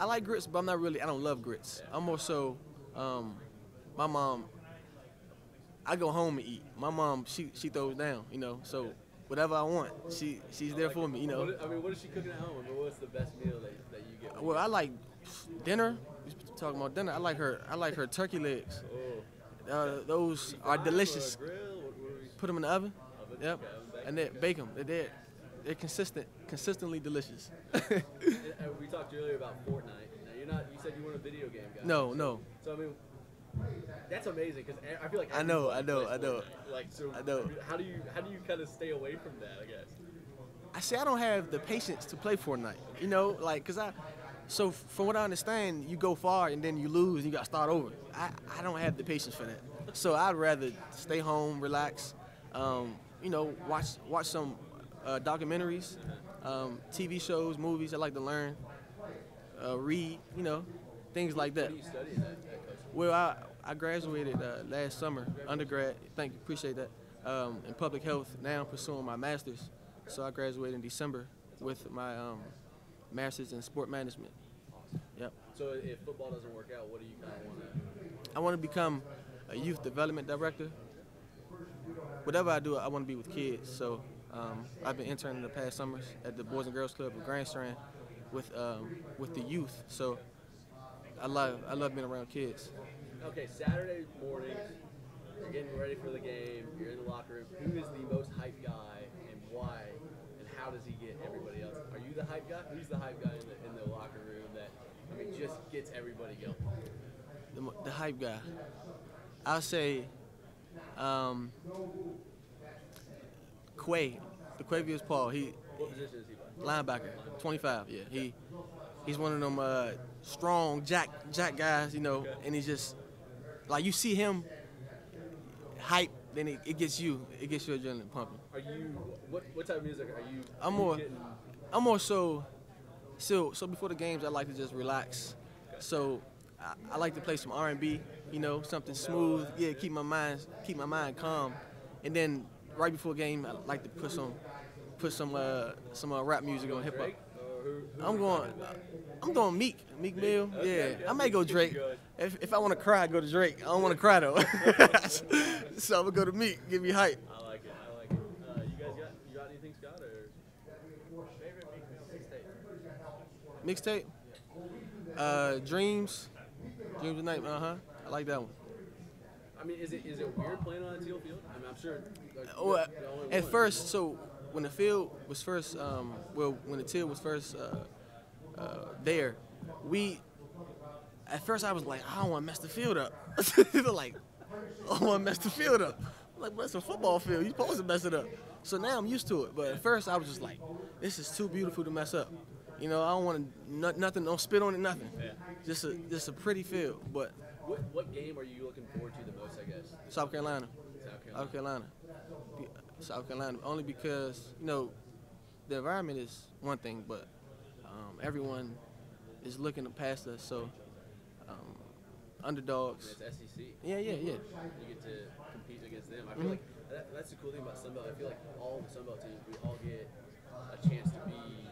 I like grits, but I don't love grits. I'm more so, my mom, I go home and eat. My mom, she throws down, you know, so whatever I want, she's there for me, you know. What is she cooking at home? I mean, what's the best meal that you get? Well, I like dinner. We talking about dinner. I like her turkey legs. Those are delicious. Put them in the oven. Yep. And then bake them. They're consistently delicious. We talked earlier about Fortnite. Now you said you weren't a video game guy. No. So I mean, that's amazing because I feel like I know. Like, so I know. How do you kind of stay away from that? I guess. I say I don't have the patience to play Fortnite. You know, like, so from what I understand, you go far and then you lose and you got to start over. I don't have the patience for that. So I'd rather stay home, relax, you know, watch some documentaries, TV shows, movies. I like to learn, read, you know, things like that. What do you study at Coastal? Well, I graduated last summer, undergrad. Appreciate that. In public health. Now I'm pursuing my master's. So I graduated in December with my master's in sport management. Awesome. Yep. So if football doesn't work out, what do you kind of want to? I want to become a youth development director. Whatever I do, I want to be with kids. So I've been interning the past summers at the Boys and Girls Club of Grand Strand with the youth. So I love being around kids. Okay, Saturday mornings, you're getting ready for the game. You're in the locker room. Who is the most hype guy, and why? And how does he get everybody else? Are you the hype guy? Who's the hype guy in the locker room that just gets everybody going? The hype guy. I'll say Quay, the Quavius Paul. What position is he playing? Linebacker, 25. Yeah, he's one of them strong jack guys, you know, and he's just like you see him hype, then it gets your adrenaline pumping. Are you what type of music are you? I'm more so before the games I like to just relax. So I like to play some R&B, you know, something smooth. Yeah, keep my mind calm. And then right before a game, I like to put some rap music on, hip hop. I'm going Meek Mill. Yeah, I may go Drake. If I want to cry, I go to Drake. I don't want to cry though. So I'm gonna go to Meek. Give me hype. I like it. You got anything, Scott? Or favorite mixtape? Mixtape? Dreams of the Night. I like that one. I mean, is it weird playing on a teal field? I mean, I'm sure. Well, at first, so when the field was first, when the teal was first there, at first I was like, I don't want to mess the field up. Like, I don't want to mess the field up. I'm like, but it's a football field. You're supposed to mess it up. So now I'm used to it. But at first I was just like, this is too beautiful to mess up. You know, I don't want nothing, don't spit on it, nothing. Yeah. Just a pretty field. But what game are you looking forward to the most, I guess? South Carolina. South Carolina. Only because, you know, the environment is one thing, but everyone is looking to pass us. So underdogs. It's SEC. Yeah. You get to compete against them. I feel like that's the cool thing about Sunbelt. I feel like all the Sunbelt teams, we all get a chance to be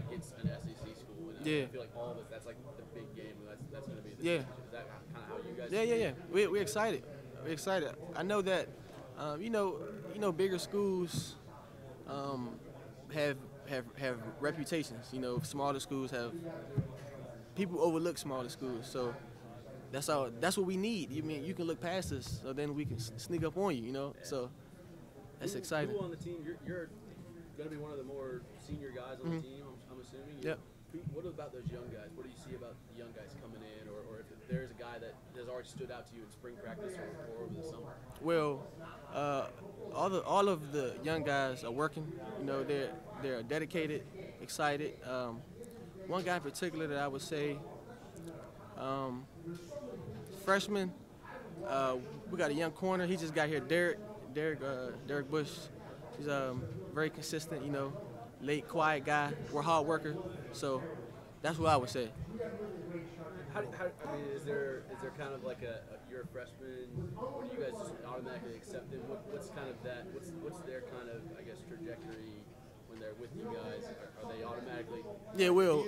against an SEC school. And I feel like all of us, that's like the big game. That's going to be the championship. Is that kind of how you guys? Yeah. We're excited. We're excited. I know that, you know, bigger schools have reputations. You know, smaller schools have people overlook smaller schools. So that's what we need. You mean you can look past us, so then we can sneak up on you. You know, so that's exciting. Who on the team? You're going to be one of the more senior guys on the team. I'm assuming. Yep. What about those young guys? What do you see about the young guys coming in, or if there's a guy that has already stood out to you in spring practice or over the summer? Well, all of the young guys are working. You know, they're dedicated, excited. One guy in particular that I would say, freshman. We got a young corner. He just got here, Derek Bush. He's very consistent. You know, late, quiet guy. We're hard worker. So that's what I would say. I mean, is there kind of like you're a freshman, or do you guys just automatically accept them? What's kind of that? What's their kind of, I guess, trajectory when they're with you guys? Are they automatically Yeah, well,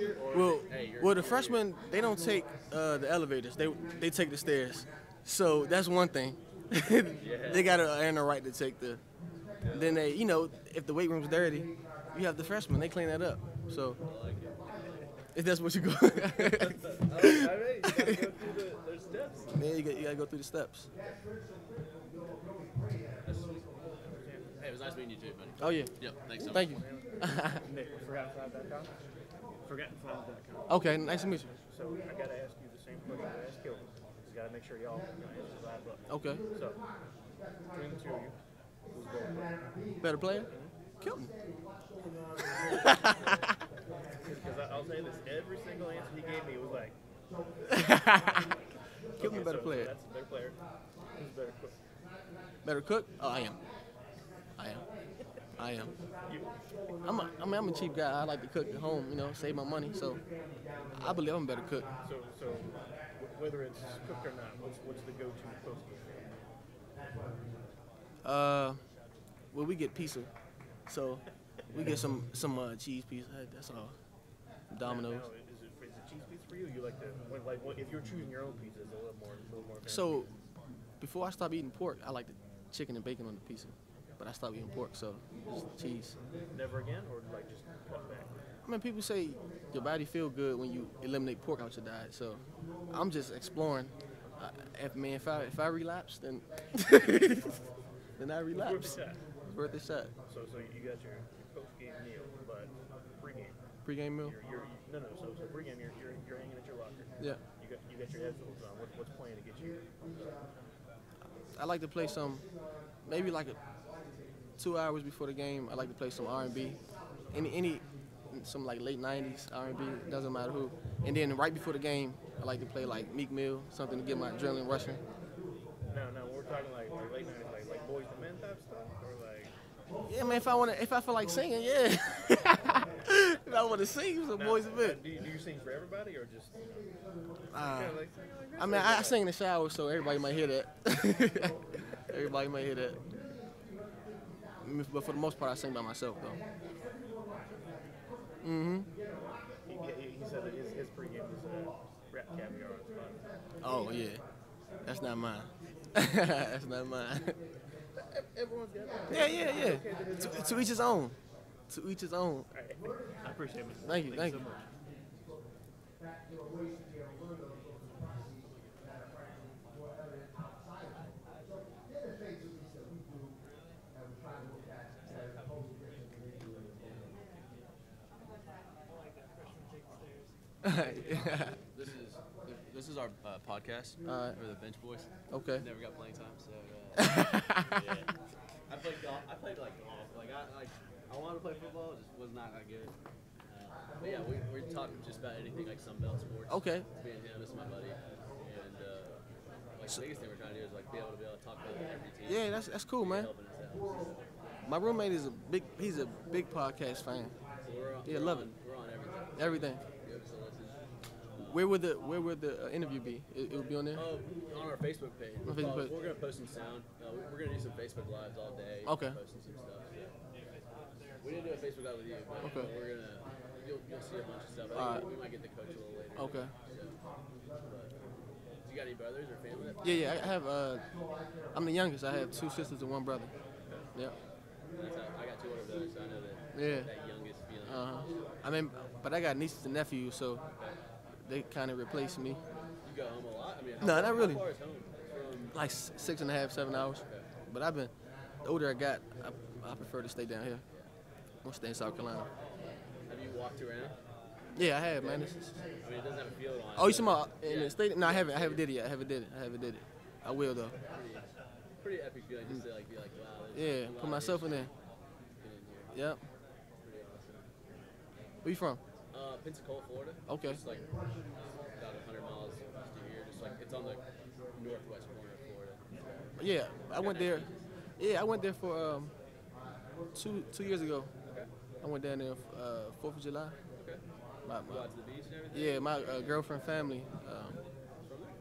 Hey, well, the freshmen they don't take the elevators. They take the stairs. So that's one thing. They got to earn the right to take the. Then they, if the weight room's dirty, you have the freshmen. They clean that up. So I like it. if that's what you go. I mean, you gotta go through those steps. Yeah, you gotta go through the steps. That's sweet. Hey, it was nice meeting you too, buddy. Oh yeah. Yep, thanks so much. Thank you. Nick, forgottenflower.com. Forgottenflower.com. Okay, nice to meet you. So I gotta ask you the same question I asked Kilton. Just gotta make sure y'all answer the live up. Okay. So between the two of you, who's going Better player? Kilton. Because I'll say this, every single answer he gave me was like, Kilton okay, better so player. that's a better player. Who's better cook? Better cook? Oh, I am. You. I'm a cheap guy. I like to cook at home, save my money. So I believe I'm a better cook. So whether it's cooked or not, what's the go-to post Well, we get pizza. So we get some cheese pizza. That's all. Domino's. Now, is it cheese pizza for you? You like if you're choosing your own pizza, it's a little more. So before I stopped eating pork, I like the chicken and bacon on the pizza. But I stopped eating pork, so just cheese. Never again, or like just cut back? I mean, people say your body feel good when you eliminate pork out your diet. So I'm just exploring. If I relapse, then then I relapse. Worth a shot. So you got your post-game meal, but pre-game. Pre-game meal. No. So pre-game, you're hanging at your locker. Yeah. You got your headphones on. What's playing to get you? I like to play maybe like 2 hours before the game. I like to play some R&B, some like late '90s R&B. Doesn't matter who. And then right before the game, I like to play like Meek Mill, something to get my adrenaline rushing. No, we're talking like late night, like Boys to Men type stuff, or like. Yeah, man. If I feel like singing, yeah. If I want to sing, some Boys and Men. Do you sing for everybody, or just? I mean, I sing in the shower, so everybody might hear that. Everybody might hear that. But for the most part, I sing by myself, though. Mm-hmm. He said that his pregame was rap caviar on Spotify. Oh, yeah. That's not mine. That's not mine. Everyone's got that. Yeah. To each his own. To each his own. Right. I appreciate it. Thank you. so much. This is our podcast for the Bench Boys. Okay. Never got playing time, so yeah. I played golf. I played like golf. I wanted to play football, it just was not that good. But yeah, we're talking just about anything like Sunbelt sports. Okay. Me and him, this is my buddy, and the biggest thing we're trying to do is be able to talk about every team. Yeah, that's cool, man. Helping us out. My roommate is he's a big podcast fan. So Love it. We're on everything. Everything. Give us a listen. Where would the interview be? It would be on there. On our Facebook page. On Facebook page. We're gonna post some sound. We're gonna do some Facebook lives all day. Okay. Posting some stuff. We didn't do a Facebook live with you, but Okay. we're gonna. You'll see a bunch of stuff. All right. We might get the coach a little later. Okay. So, you got any brothers or family? Yeah. I have. I'm the youngest. I have 2 sisters and 1 brother. Yeah. I got 2 older brothers, so I know that. Yeah. That youngest feeling. I mean, but I got nieces and nephews, so they kind of replace me. You go home a lot. I mean, No, not really. How far is home? From Like 6.5, 7 hours. But the older I got, I prefer to stay down here. I'm gonna stay in South Carolina. have you walked around? Yeah, I have, man. I mean, it doesn't have a field on it. Oh, you talking but about in the stadium? No, I haven't. I haven't did it yet. I haven't did it. I will though. Pretty epic feeling just to be like, wow. Yeah, put myself in there. Yep. Pretty awesome. Where you from? Pensacola, Florida. Okay. Just like about 100 miles east of here. Just like it's on the northwest corner of Florida. Yeah, I went there. Yeah, I went there for 2 years ago. Okay. I went down there 4th of July. Okay. My, Go out to the beach and everything. yeah, my girlfriend family,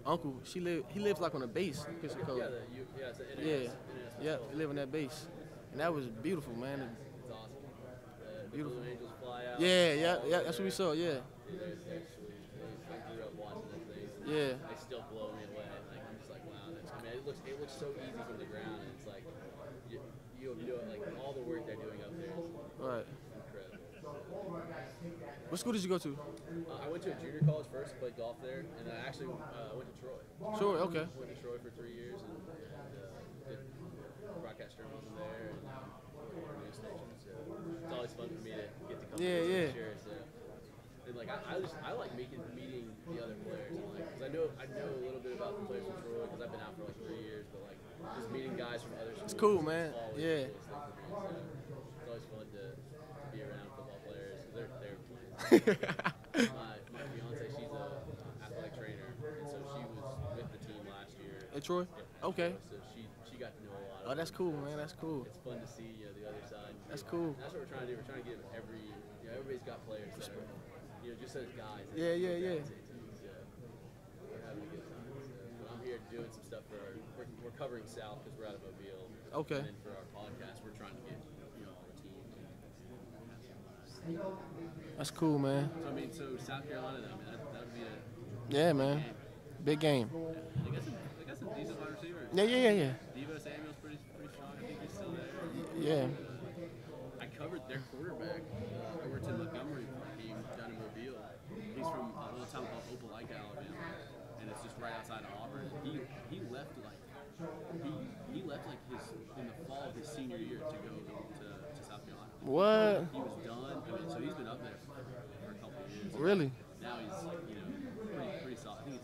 uncle. He lives like on a base in Pensacola. It's an Yeah, international yeah, he live on that base, and that was beautiful, man. It's awesome. Beautiful. Blue Angels fly out. Yeah. That's what we saw. Yeah. They're sweet. I grew up watching those things. Yeah. They still blow me away. Like I'm just like, wow. I mean, it looks so easy from the ground, and it's like you know, like all the work they're doing up there is Right. incredible. What school did you go to? I went to a junior college first, played golf there, and then I actually went to Troy. Sure. Okay. Went to Troy for 3 years and did broadcast journalism there and news stations. So it's always fun for me to get to come to this year. So. And like I like meeting the other players, and like because I know a little bit about the players from Troy because I've been out for like 3 years, but like just meeting guys from other schools. It's cool, man. Yeah. So it's always fun to be around football players. They're my fiance, she's a athletic trainer, and so she was with the team last year. At Troy? Okay. So she got to know a lot. Oh, that's cool, man. That's cool. It's fun to see the other side. That's cool. That's what we're trying to do. We're trying to give everybody's got players that are, just as guys. Yeah. So we're having a good time. So, but I'm here doing some stuff for we're covering South because we're out of Mobile. Okay. And then for our podcast, we're trying to get all the teams. That's cool, man. So I mean, South Carolina, though, I mean, that would be a Yeah, man. Big game. They got some decent wide receivers. Yeah. Devo Samuel's pretty strong. I think he's still there. Yeah. I covered their quarterback, Overton Montgomery, team down in Mobile. He's from a little town called Opelika, Alabama, and it's just right outside of Auburn. He left his in the fall of his senior year to go to South Carolina. What? He was done. I mean, so he's been up there for a couple of years. Really? Now he's pretty solid. I think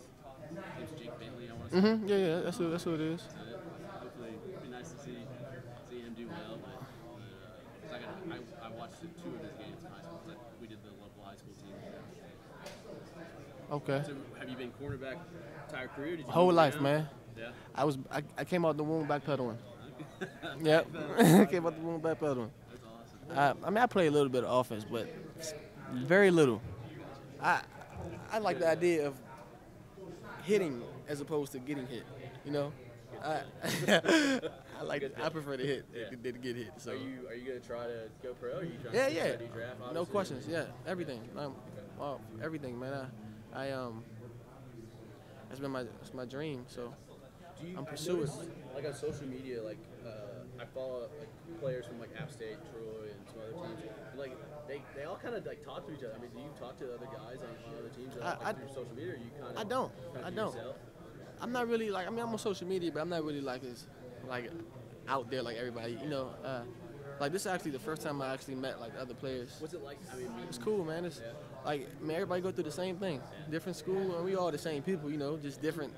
it's Jake Bentley. I want to say. Yeah. That's who it is. Hopefully, it'd be nice to see him do well. But I watched 2 of his games in high school. We did the local high school team. Okay. So have you been cornerback entire career? Did you Whole move life, around? man. Yeah. I came out the womb backpedaling. Yep. Came out the womb backpedaling. That's awesome. I play a little bit of offense, but very little. I like the idea of hitting as opposed to getting hit. I prefer to hit than to get hit. So. Are you gonna try to go pro? Are you trying Yeah. to do draft? No Obviously? questions. Yeah, everything. Everything, man. That's been my dream. So I'm pursuing. Like on social media, like I follow like players from like App State, Troy, and some other teams. And, like they all kind of like talk to each other. I mean, do you talk to other guys on other teams through social media? Or you kind of I don't. Yourself? I'm not really like. I'm on social media, but I'm not really like out there like everybody. Like this is actually the first time I actually met like other players. What's it like? I mean, It's cool, man. It's like, man, everybody go through the same thing. Different school, and we all the same people, just different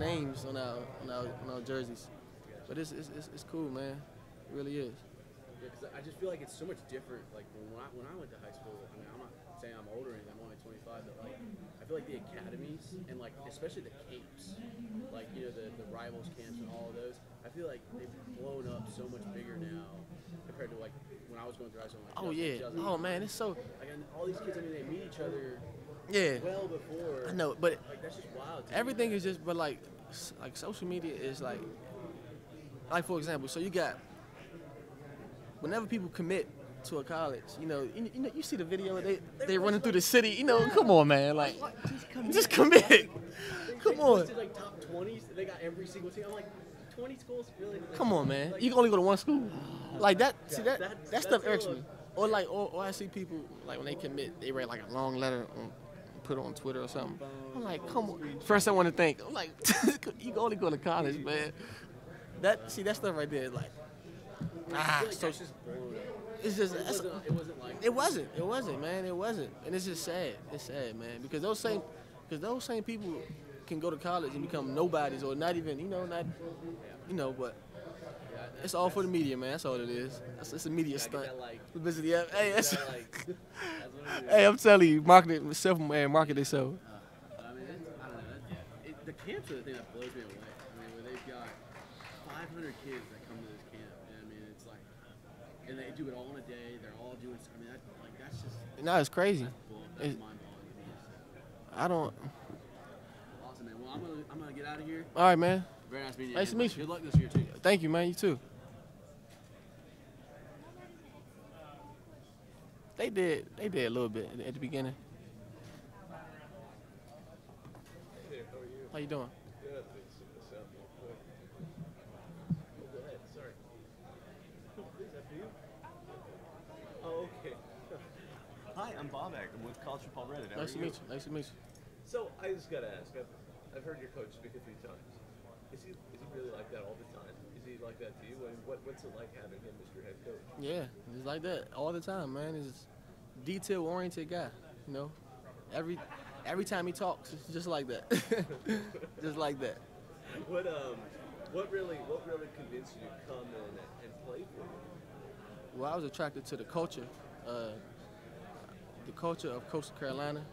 names on our jerseys. But it's cool, man. It really is. Yeah, because I just feel like it's so much different. Like when I went to high school, I mean, I'm not saying I'm older, and I'm only 25, but like I feel like the academies and like especially the camps, like the rivals camps and all of those, I feel like they've blown up so much bigger now compared to like when I was going through high school. Like, Oh yeah. Oh man, it's so. Like and all these kids, I mean, they meet each other. Yeah. Well before. I know, but like that's just wild. everything is just, but like social media is like for example, so you got whenever people commit to a college, you see the video they running through the city, come on, man, like just commit. Come on. Listed, like top 20s, they got every single team. I'm like, 20 schools, really? Like, Come on, man. like, You can only go to one school. Like that. See that that's stuff irks all. me. Or I see people like when they commit, they write like a long letter put it on Twitter or something. I'm like, come on. First I want to think. I'm like, you can only go to college, man. That stuff right there is like, I feel like so that's just blown up. it's just It wasn't like. it wasn't, man. It wasn't, and it's just sad. It's sad, man, because those same people can go to college and become nobodies or not even, but it's all for the media, man. That's all it is. It's a media stunt. Publicity. Hey, That's what it is. hey, I'm telling you, market itself. I mean, I don't know. The camps are the thing that blows me away. I mean, where they've got 500 kids that come to this camp. And I mean, it's like, and they do it all in a day. They're all doing. I mean, that's just. No, it's crazy. That's mind-blowing to me. So. I don't. Awesome, man. Well, I'm gonna get out of here. All right, man. Very nice meeting you. Nice to meet you. Good luck this year too. Thank you, man. You too. They did a little bit at the beginning. Hey, how are you? How you doing? Good. Let's sit this up real quick. Oh, go ahead. Sorry. Is that for you? Oh, okay. Hi, I'm Bobak. I'm with College Football Reddit. How Nice are to you? meet you. Nice to meet you. So I just gotta ask. I've heard your coach speak a few times. Is he really like that all the time? Is he like that to you? And what's it like having him as your head coach? Yeah, it's like that all the time, man. He's a detail-oriented guy. You know, every time he talks, it's just like that. Just like that. What really convinced you to come in and play for you? Well, I was attracted to the culture of Coastal Carolina,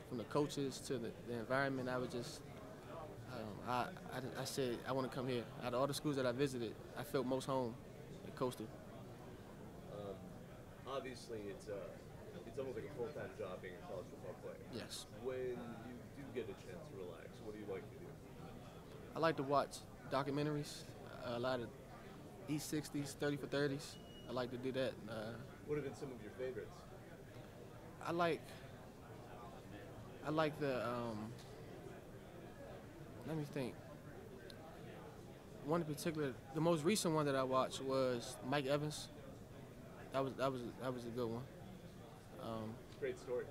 from the coaches to the environment. I was just, I said I want to come here. Out of all the schools that I visited, I felt most home at Coastal. Obviously, it's almost like a full-time job being a college football player. Yes. When you do get a chance to relax, what do you like to do? I like to watch documentaries, a lot of E60s, 30 for 30s. I like to do that. What have been some of your favorites? I like the, let me think. One in particular, the most recent one that I watched was Mike Evans. That was a good one. Great story.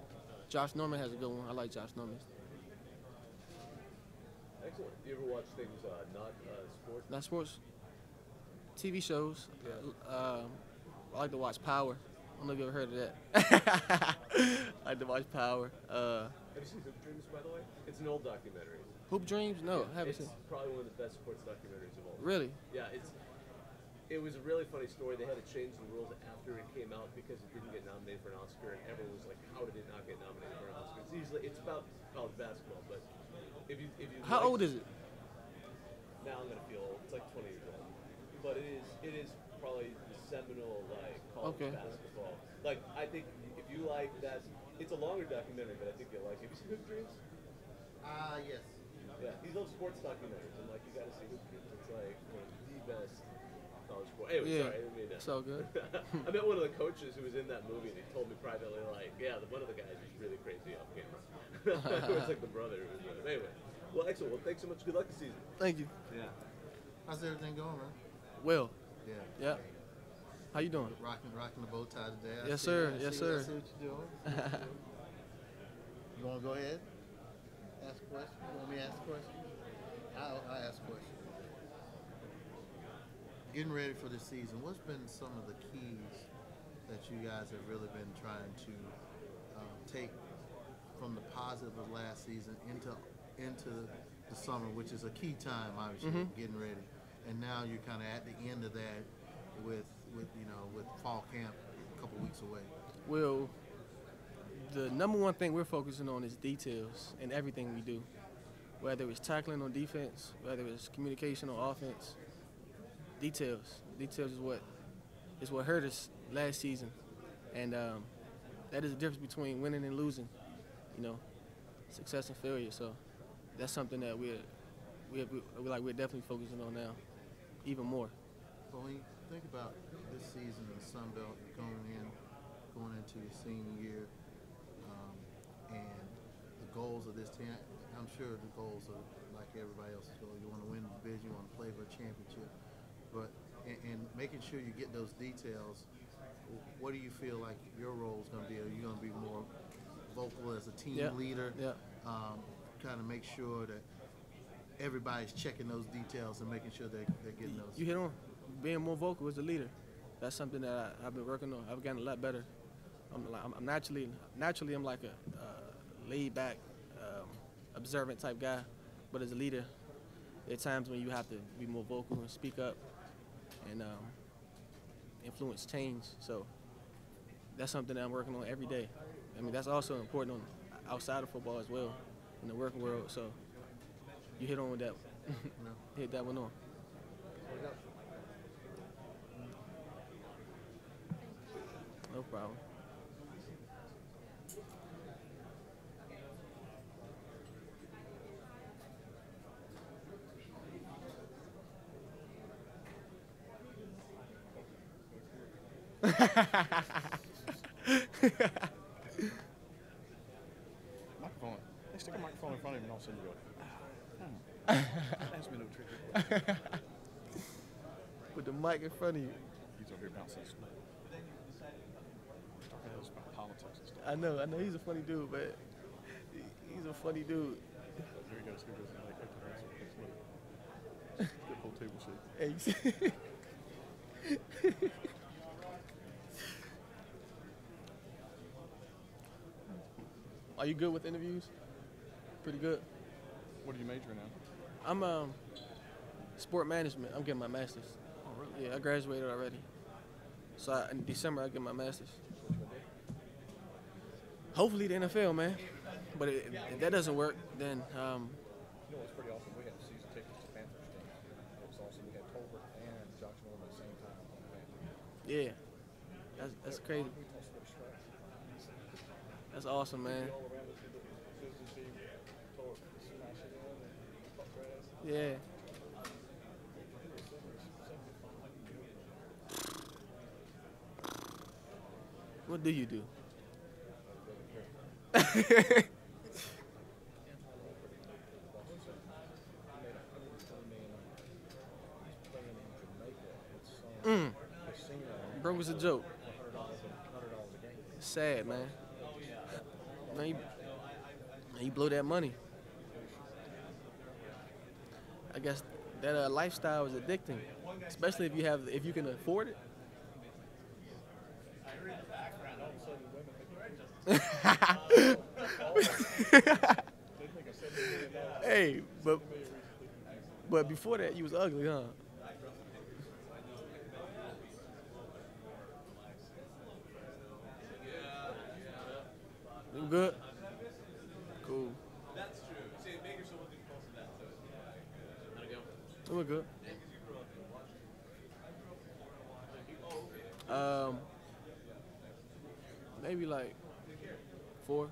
Josh Norman has a good one. I like Josh Norman. Excellent. Do you ever watch things not sports? Not sports. TV shows. I like to watch Power. I don't know if you ever heard of that. I like to watch Power. Have you seen Hoop Dreams, by the way? It's an old documentary. Hoop Dreams? No, I haven't It's seen. probably one of the best sports documentaries of all time. Really? Yeah, it was a really funny story. They had to change the rules after it came out because it didn't get nominated for an Oscar, and everyone was like, "How did it not get nominated for an Oscar?" It's about college basketball, but if you How old is it? Now I'm gonna feel old. It's like 20 years old, but it is probably the seminal like college Okay. basketball. Like I think if you like that, it's a longer documentary, but I think you'll like it. Have you seen Hoop Dreams? Yes. Yeah, these old sports documentaries, and like you got to see Hoop Dreams. It's like one of the best college sports. Anyway, Yeah, sorry, I didn't mean to. it's all good. I met one of the coaches who was in that movie, and he told me privately, like, yeah, one of the guys was really crazy off camera. It's like the brother. Anyway, well, excellent. Well, thanks so much. Good luck this season. Thank you. Yeah. How's everything going, man? Will. Yeah. Yeah. How you doing? Rocking the bow tie today. Yes, sir. Yes, sir. I see what you're doing. You want to go ahead? Ask a question? You want me to ask a question? I'll ask a question. Getting ready for this season, what's been some of the keys that you guys have really been trying to take from the positive of last season into the summer, which is a key time, obviously, getting ready, and now you're kind of at the end of that with fall camp a couple weeks away. Well, the number one thing we're focusing on is details in everything we do, whether it's tackling on defense, whether it's communication on offense. Details is what hurt us last season, and that is the difference between winning and losing. You know, success and failure. So that's something that we're definitely focusing on now, even more. But when you think about this season in the Sun Belt, going into your senior year, and the goals of this team, I'm sure the goals are like everybody else's goal. You want to win the division, you want to play for a championship. But in making sure you get those details, what do you feel like your role is going to be? Are you going to be more vocal as a team leader? Yeah. Kind of make sure that everybody's checking those details and making sure they're getting those. You hit on being more vocal as a leader. That's something that I've been working on. I've gotten a lot better. I'm naturally I'm like a laid back, observant type guy, but as a leader, there are times when you have to be more vocal and speak up and influence change. So that's something that I'm working on every day. I mean, that's also important outside of football as well, in the working world. So you hit on with that, hit that one on. No problem. Microphone. They stick a microphone in front of him and all of a sudden you go, ask me no tricky question. Put the mic in front of you. He's over here bouncing stuff. Talking about politics and stuff. I know. He's a funny dude, man. He's a funny dude. There he goes. Like, look. Good whole table shake. Hey, you see? Are you good with interviews? Pretty good. What are you majoring in? I'm sport management. I'm getting my master's. Oh, really? Yeah, I graduated already. So in December I get my master's. Hopefully the NFL, man. But if that doesn't work, then You know what's pretty awesome? We had season tickets to Panthers games. It was awesome. We had Tolbert and Josh Norman at the same time on the Panthers. yeah, that's crazy. We tossed a little strap. That's awesome, man. All around us, the team tore it, smash it in, and fuck grass. Yeah. What do you do? Bro was a joke. Sad, man. Man, you blow that money. I guess that lifestyle is addicting, especially if you can afford it. Hey, but before that, you was ugly, huh? You good? Cool. That's true. See, make yourself look close to that. So, how'd it go? We're good. Maybe like 4.